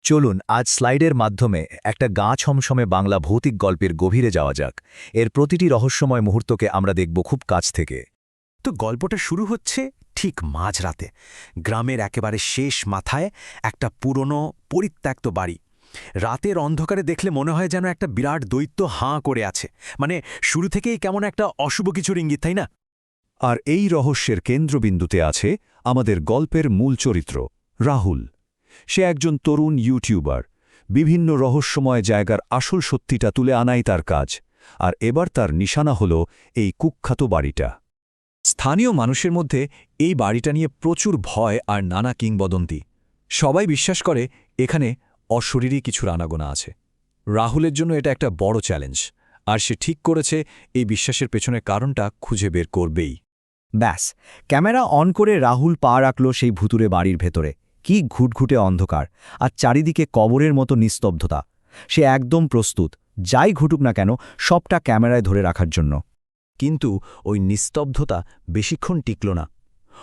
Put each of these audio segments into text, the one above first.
চলুন আজ স্লাইডের মাধ্যমে একটা গা ছমছমে বাংলা ভৌতিক গল্পের গভীরে যাওয়া যাক। এর প্রতিটি রহস্যময় মুহূর্তকে আমরা দেখব খুব কাছ থেকে। তো গল্পটা শুরু হচ্ছে ঠিক মাঝরাতে। গ্রামের একেবারে শেষ মাথায় একটা পুরনো পরিত্যক্ত বাড়ি। রাতের অন্ধকারে দেখলে মনে হয় যেন একটা বিরাট দৈত্য হাঁ করে আছে। মানে শুরু থেকেই কেমন একটা অশুভ কিছুর ইঙ্গিত, তাই না? আর এই রহস্যের কেন্দ্রবিন্দুতে আছে আমাদের গল্পের মূল চরিত্র রাহুল। সে একজন তরুণ ইউটিউবার। বিভিন্ন রহস্যময় জায়গার আসল সত্যিটা তুলে আনাই তার কাজ। আর এবার তার নিশানা হল এই কুখ্যাত বাড়িটা। স্থানীয় মানুষের মধ্যে এই বাড়িটা নিয়ে প্রচুর ভয় আর নানা কিংবদন্তি। সবাই বিশ্বাস করে এখানে অশরীরী কিছুর আনাগোনা আছে। রাহুলের জন্য এটা একটা বড় চ্যালেঞ্জ, আর সে ঠিক করেছে এই বিশ্বাসের পেছনের কারণটা খুঁজে বের করবেই। ব্যাস, ক্যামেরা অন করে রাহুল পা রাখল সেই ভুতুরে বাড়ির ভেতরে। কি ঘুটঘুটে অন্ধকার, আর চারিদিকে কবরের মতো নিস্তব্ধতা। সে একদম প্রস্তুত, যাই ঘুটুক না কেন সবটা ক্যামেরায় ধরে রাখার জন্য। কিন্তু ওই নিস্তব্ধতা বেশিক্ষণ টিকল না।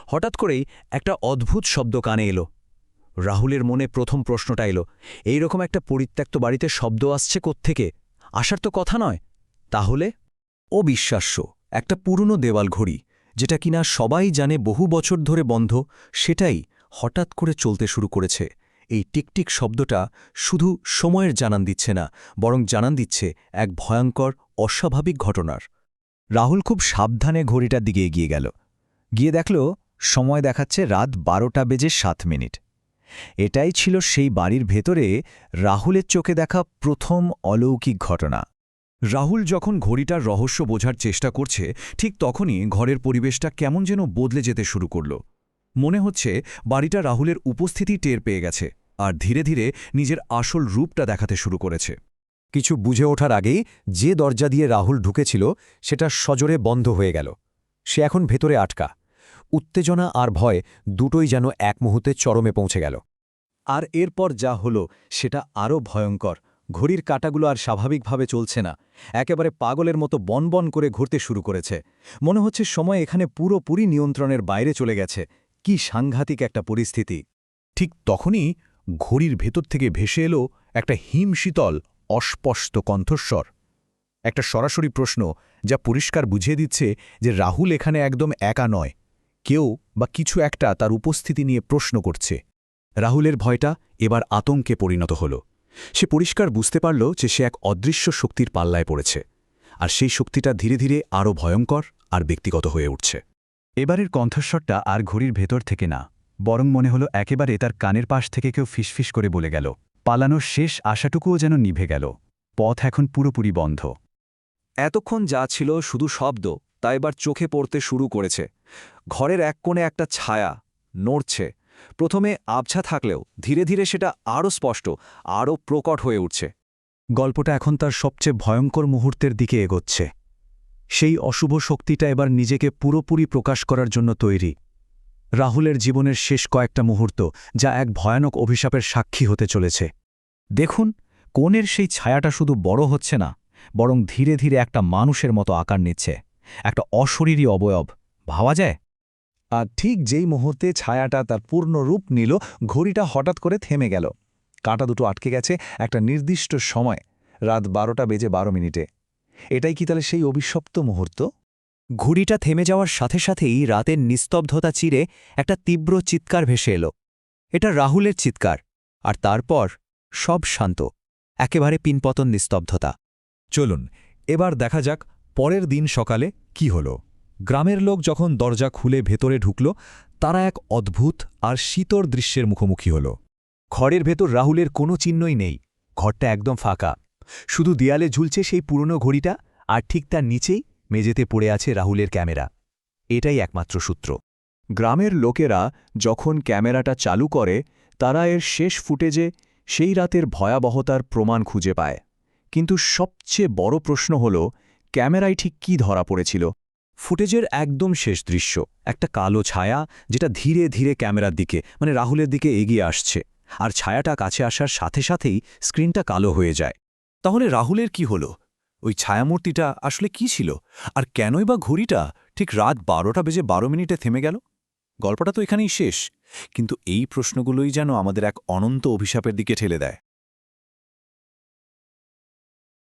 হঠাৎ করেই একটা অদ্ভুত শব্দ কানে এলো। রাহুলের মনে প্রথম প্রশ্নটা এলো, এইরকম একটা পরিত্যক্ত বাড়িতে শব্দ আসছে কোত্থেকে? আসার তো কথা নয়। তাহলে অবিশ্বাস্য একটা পুরনো দেওয়াল ঘড়ি, যেটা কিনা সবাই জানে বহু বছর ধরে বন্ধ, সেটাই হঠাৎ করে চলতে শুরু করেছে। এই টিকটিক শব্দটা শুধু সময়ের জানান দিচ্ছে না, বরং জানান দিচ্ছে এক ভয়ঙ্কর অস্বাভাবিক ঘটনার। রাহুল খুব সাবধানে ঘড়িটার দিকে এগিয়ে গেল। গিয়ে দেখল সময় দেখাচ্ছে রাত 12:07। এটাই ছিল সেই বাড়ির ভেতরে রাহুলের চোখে দেখা প্রথম অলৌকিক ঘটনা। রাহুল যখন ঘড়িটার রহস্য বোঝার চেষ্টা করছে, ঠিক তখনই ঘরের পরিবেশটা কেমন যেন বদলে যেতে শুরু করল। মনে হচ্ছে বাড়িটা রাহুলের উপস্থিতি টের পেয়ে গেছে, আর ধীরে ধীরে নিজের আসল রূপটা দেখাতে শুরু করেছে। কিছু বুঝে ওঠার আগেই যে দরজা দিয়ে রাহুল ঢুকেছিল সেটা সজোরে বন্ধ হয়ে গেল। সে এখন ভেতরে আটকা। উত্তেজনা আর ভয় দুটোই যেন এক মুহূর্তে চরমে পৌঁছে গেল। আর এরপর যা হলো সেটা আরও ভয়ঙ্কর। ঘড়ির কাঁটাগুলো আর স্বাভাবিকভাবে চলছে না, একেবারে পাগলের মতো বনবন করে ঘুরতে শুরু করেছে। মনে হচ্ছে সময় এখানে পুরোপুরি নিয়ন্ত্রণের বাইরে চলে গেছে। কি সাংঘাতিক একটা পরিস্থিতি! ঠিক তখনই ঘড়ির ভেতর থেকে ভেসে এলো একটা হিমশীতল অস্পষ্ট কণ্ঠস্বর। একটা সরাসরি প্রশ্ন, যা পরিষ্কার বুঝিয়ে দিচ্ছে যে রাহুল এখানে একদম একা নয়। কেউ বা কিছু একটা তার উপস্থিতি নিয়ে প্রশ্ন করছে। রাহুলের ভয়টা এবার আতঙ্কে পরিণত হল। সে পরিষ্কার বুঝতে পারল যে সে এক অদৃশ্য শক্তির পাল্লায় পড়েছে, আর সেই শক্তিটা ধীরে ধীরে আরও ভয়ঙ্কর আর ব্যক্তিগত হয়ে উঠছে। এবারের কণ্ঠস্বরটা আর ঘড়ির ভেতর থেকে না, বরং মনে হলো একেবারে তার কানের পাশ থেকে কেউ ফিসফিস করে বলে গেল। পালানোর শেষ আশাটুকুও যেন নিভে গেল। পথ এখন পুরোপুরি বন্ধ। এতক্ষণ যা ছিল শুধু শব্দ, তা এবার চোখে পড়তে শুরু করেছে। ঘরের এক কোণে একটা ছায়া নড়ছে। প্রথমে আবছা থাকলেও ধীরে ধীরে সেটা আরও স্পষ্ট, আরও প্রকট হয়ে উঠছে। গল্পটা এখন তার সবচেয়ে ভয়ঙ্কর মুহূর্তের দিকে এগোচ্ছে। সেই অশুভ শক্তিটা এবার নিজেকে পুরোপুরি প্রকাশ করার জন্য তৈরি। রাহুলের জীবনের শেষ কয়েকটা মুহূর্ত, যা এক ভয়ানক অভিশাপের সাক্ষী হতে চলেছে। দেখুন, কোণের সেই ছায়াটা শুধু বড় হচ্ছে না, বরং ধীরে ধীরে একটা মানুষের মতো আকার নিচ্ছে। একটা অশরীরী অবয়ব, ভাবা যায়। আর ঠিক যেই মুহূর্তে ছায়াটা তার পূর্ণ রূপ নিল, ঘড়িটা হঠাৎ করে থেমে গেল। কাঁটা দুটো আটকে গেছে একটা নির্দিষ্ট সময়, রাত 12:12। এটাই কি তাহলে সেই অভিশপ্ত মুহূর্ত? ঘুড়িটা থেমে যাওয়ার সাথে সাথেই রাতের নিস্তব্ধতা চিরে একটা তীব্র চিৎকার ভেসে এলো। এটা রাহুলের চিৎকার, আর তারপর সব শান্ত, একেবারে পিনপতন নিস্তব্ধতা। চলুন এবার দেখা যাক পরের দিন সকালে কি হল। গ্রামের লোক যখন দরজা খুলে ভেতরে ঢুকল, তারা এক অদ্ভুত আর শীতল দৃশ্যের মুখোমুখি হল। ঘরের ভেতর রাহুলের কোনো চিহ্নই নেই। ঘরটা একদম ফাঁকা। শুধু দেয়ালে ঝুলছে সেই পুরনো ঘড়িটা, আর ঠিক তার নিচেই মেঝেতে পড়ে আছে রাহুলের ক্যামেরা। এটাই একমাত্র সূত্র। গ্রামের লোকেরা যখন ক্যামেরাটা চালু করে, তারা এর শেষ ফুটেজে সেই রাতের ভয়াবহতার প্রমাণ খুঁজে পায়। কিন্তু সবচেয়ে বড় প্রশ্ন হল, ক্যামেরায় ঠিক কী ধরা পড়েছিল? ফুটেজের একদম শেষ দৃশ্য, একটা কালো ছায়া যেটা ধীরে ধীরে ক্যামেরার দিকে, মানে রাহুলের দিকে এগিয়ে আসছে। আর ছায়াটা কাছে আসার সাথে সাথেই স্ক্রিনটা কালো হয়ে যায়। তাহলে রাহুলের কি হলো? ওই ছায়ামূর্তিটা আসলে কি ছিল? আর কেনই বা ঘড়িটা ঠিক রাত 12:12 থেমে গেল? গল্পটা তো এখানেই শেষ, কিন্তু এই প্রশ্নগুলোই যেন আমাদের এক অনন্ত অভিশাপের দিকে ঠেলে দেয়।